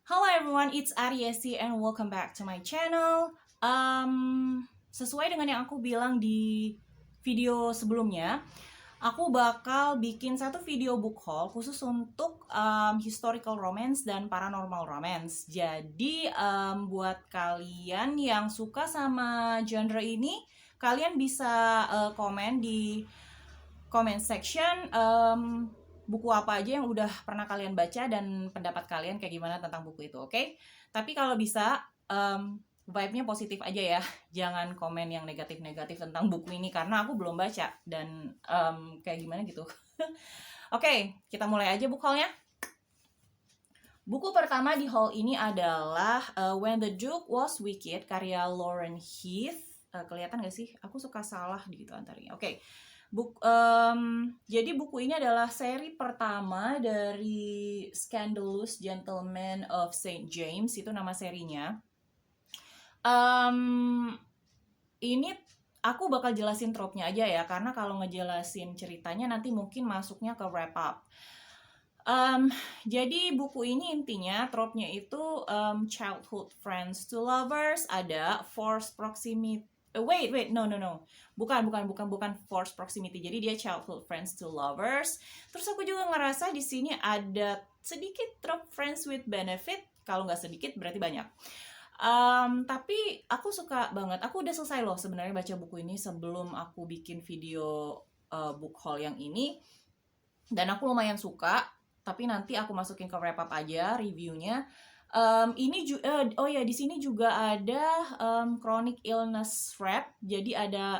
Hello everyone, it's Ariesi and welcome back to my channel. Sesuai dengan yang aku bilang di video sebelumnya, aku bakal bikin satu video book haul khusus untuk historical romance dan paranormal romance. Jadi buat kalian yang suka sama genre ini, kalian bisa komen di comment section buku apa aja yang udah pernah kalian baca dan pendapat kalian kayak gimana tentang buku itu, oke? Tapi kalau bisa vibe-nya positif aja ya, jangan komen yang negatif-negatif tentang buku ini karena aku belum baca dan kayak gimana gitu. Oke, kita mulai aja book haul-nya. Buku pertama di haul ini adalah When the Duke Was Wicked karya Lauren Heath. Kelihatan gak sih? Aku suka salah di gitu antaranya. Oke. Jadi buku ini adalah seri pertama dari Scandalous Gentlemen of Saint James, itu nama serinya. Ini aku bakal jelasin trope-nya aja ya, karena kalau ngejelasin ceritanya nanti mungkin masuknya ke wrap up. Jadi buku ini intinya trope-nya itu childhood friends to lovers, ada forced proximity. Wait, no. Bukan forced proximity. Jadi dia childhood friends to lovers. Terus aku juga ngerasa di sini ada sedikit trope friends with benefit. Kalau nggak sedikit berarti banyak. Tapi aku suka banget. Aku udah selesai loh sebenarnya baca buku ini sebelum aku bikin video book haul yang ini. Dan aku lumayan suka. Tapi nanti aku masukin ke wrap up aja reviewnya. Di sini juga ada chronic illness wrap. Jadi ada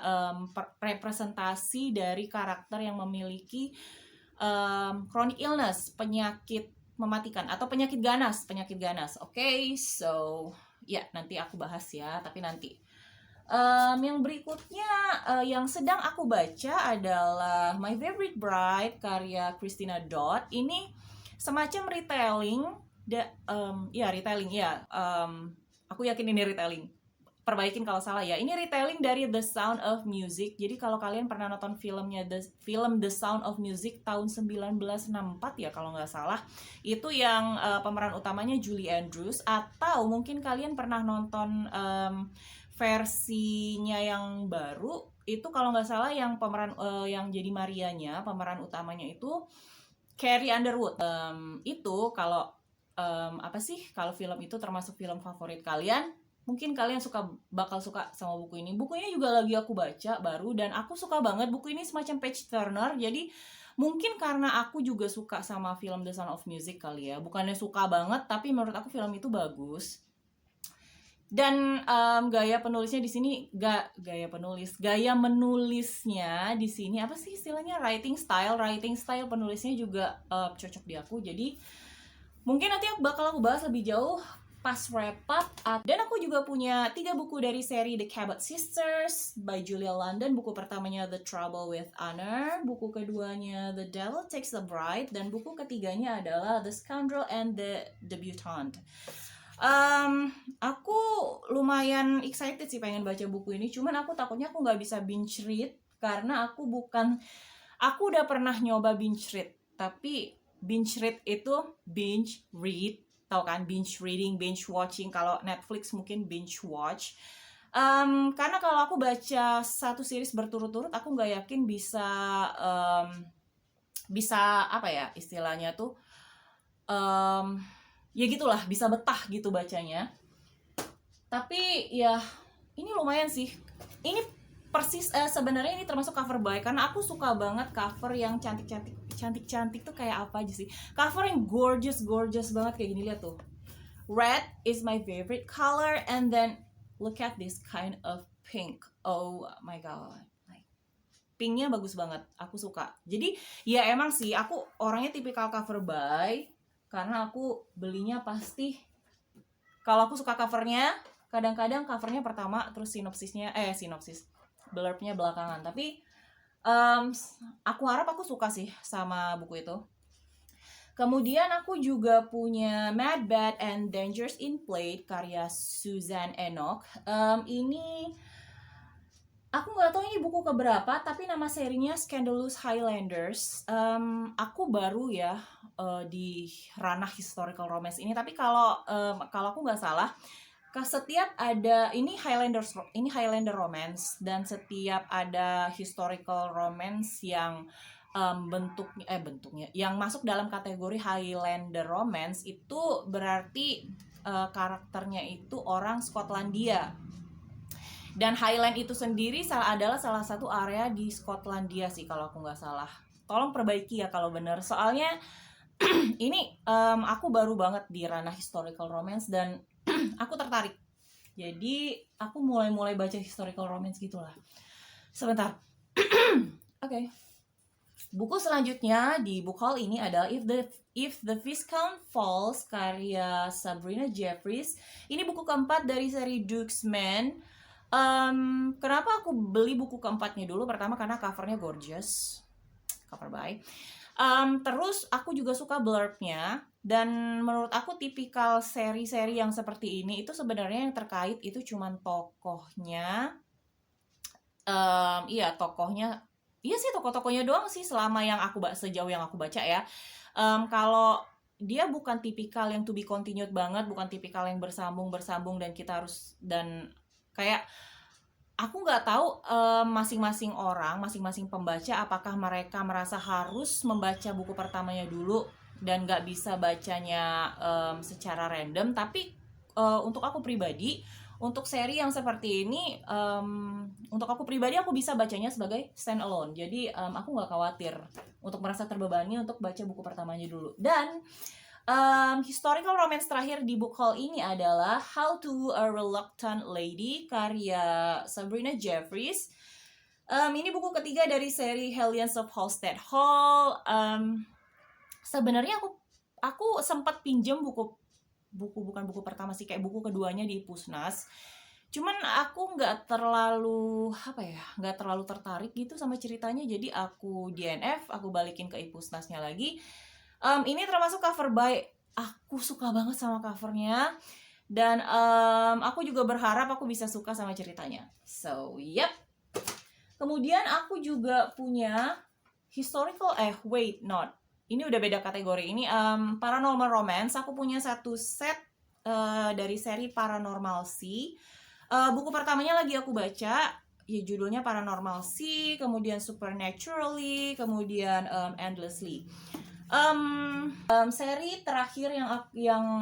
representasi dari karakter yang memiliki chronic illness, penyakit mematikan atau penyakit ganas. Oke, so ya nanti aku bahas ya, tapi nanti. Yang berikutnya yang sedang aku baca adalah My Favorite Bride karya Christina Dodd. Ini semacam retelling. Aku yakin ini retelling. Perbaikin kalau salah ya. Ini retelling dari The Sound of Music. Jadi kalau kalian pernah nonton filmnya film The Sound of Music tahun 1964 ya kalau nggak salah, itu yang pemeran utamanya Julie Andrews. Atau mungkin kalian pernah nonton versinya yang baru, itu kalau nggak salah yang pemeran yang jadi Marianya, pemeran utamanya itu Carrie Underwood. Itu kalau kalau film itu termasuk film favorit kalian, mungkin kalian bakal suka sama buku ini. Bukunya juga lagi aku baca baru dan aku suka banget. Buku ini semacam page turner. Jadi mungkin karena aku juga suka sama film The Sound of Music kali ya. Bukannya suka banget, tapi menurut aku film itu bagus. Dan gaya menulisnya di sini apa sih istilahnya, writing style penulisnya juga cocok di aku. Jadi mungkin nanti bakal aku bahas lebih jauh pas wrap up. Dan aku juga punya 3 buku dari seri The Cabot Sisters by Julia London. Buku pertamanya The Trouble with Honor, buku keduanya The Devil Takes the Bride, dan buku ketiganya adalah The Scoundrel and the Debutante. Aku lumayan excited sih pengen baca buku ini, cuman aku takutnya aku nggak bisa binge read karena aku udah pernah nyoba binge read, tapi binge read itu binge read, tau kan, binge reading, binge watching. Kalau Netflix mungkin binge watch. Karena kalau aku baca satu series berturut-turut, aku nggak yakin bisa apa ya istilahnya tuh, ya gitulah, bisa betah gitu bacanya. Tapi ya ini lumayan sih. Ini persis sebenarnya ini termasuk cover buy karena aku suka banget cover yang cantik tuh kayak apa aja sih. Cover yang gorgeous banget kayak gini, lihat tuh. Red is my favorite color, and then look at this kind of pink. Oh my god. Pinknya bagus banget, aku suka. Jadi ya emang sih aku orangnya tipikal cover buy karena aku belinya pasti kalau aku suka covernya. Kadang-kadang covernya pertama, terus blurbnya belakangan. Tapi aku harap aku suka sih sama buku itu. Kemudian aku juga punya Mad, Bad, and Dangerous in Play karya Suzanne Enoch. Ini Aku nggak tahu ini buku keberapa, tapi nama serinya Scandalous Highlanders. Aku baru ya di ranah historical romance ini, tapi kalau aku nggak salah, setiap ada ini Highlander romance, dan setiap ada historical romance yang bentuknya yang masuk dalam kategori Highlander romance itu berarti karakternya itu orang Skotlandia. Dan Highland itu sendiri adalah salah satu area di Skotlandia sih kalau aku nggak salah. Tolong perbaiki ya kalau benar. Soalnya ini aku baru banget di ranah historical romance dan aku tertarik. Jadi aku mulai baca historical romance gitulah. Sebentar. Oke. Buku selanjutnya di book haul ini adalah If the Viscount Falls karya Sabrina Jeffries. Ini buku keempat dari seri Duke's Men. Kenapa aku beli buku keempatnya dulu? Pertama karena covernya gorgeous, cover by. Terus aku juga suka blurbnya, dan menurut aku tipikal seri-seri yang seperti ini itu sebenarnya yang terkait itu cuman tokohnya. Iya sih, tokoh-tokohnya doang sih sejauh yang aku baca ya. Kalau dia bukan tipikal yang to be continued banget, bukan tipikal yang bersambung dan kita harus, dan kayak aku nggak tahu masing-masing pembaca apakah mereka merasa harus membaca buku pertamanya dulu dan nggak bisa bacanya secara random. Tapi untuk aku pribadi, untuk seri yang seperti ini, untuk aku pribadi aku bisa bacanya sebagai stand alone. Jadi aku nggak khawatir untuk merasa terbebani untuk baca buku pertamanya dulu. Dan historical romance terakhir di book haul ini adalah How to Woo a Reluctant Lady karya Sabrina Jeffries. Ini buku ketiga dari seri Hellions of Halstead Hall. Sebenarnya aku sempat pinjam bukan buku pertama sih, kayak buku keduanya di Pusnas. Cuman aku nggak terlalu tertarik gitu sama ceritanya. Jadi aku DNF, aku balikin ke Pusnasnya lagi. Ini termasuk cover by, aku suka banget sama covernya, dan aku juga berharap aku bisa suka sama ceritanya. So, yep. Kemudian aku juga punya ini udah beda kategori. Ini paranormal romance. Aku punya satu set dari seri Paranormal Sea. Buku pertamanya lagi aku baca, ya judulnya Paranormal Sea, kemudian Supernaturally, kemudian Endlessly. Seri terakhir yang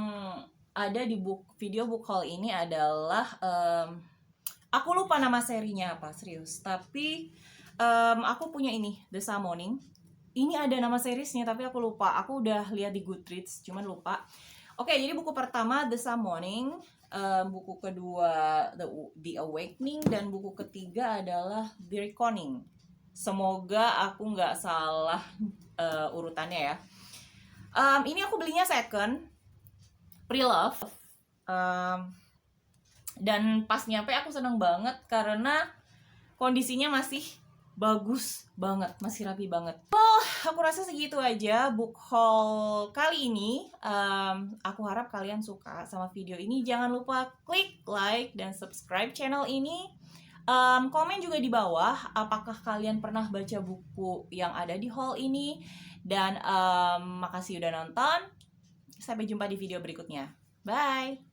ada di video book haul ini adalah aku lupa nama serinya apa, serius. Tapi aku punya ini, The Summoning. Ini ada nama seriesnya tapi aku lupa. Aku udah lihat di Goodreads, cuman lupa. Oke, jadi buku pertama The Summoning, buku kedua The Awakening, dan buku ketiga adalah The Reckoning. Semoga aku nggak salah urutannya ya. Ini aku belinya second, pre-love, dan pas nyampe aku seneng banget karena kondisinya masih bagus banget, masih rapi banget. Aku rasa segitu aja book haul kali ini. Aku harap kalian suka sama video ini. Jangan lupa klik like dan subscribe channel ini. Komen juga di bawah apakah kalian pernah baca buku yang ada di haul ini. Dan makasih udah nonton. Sampai jumpa di video berikutnya. Bye.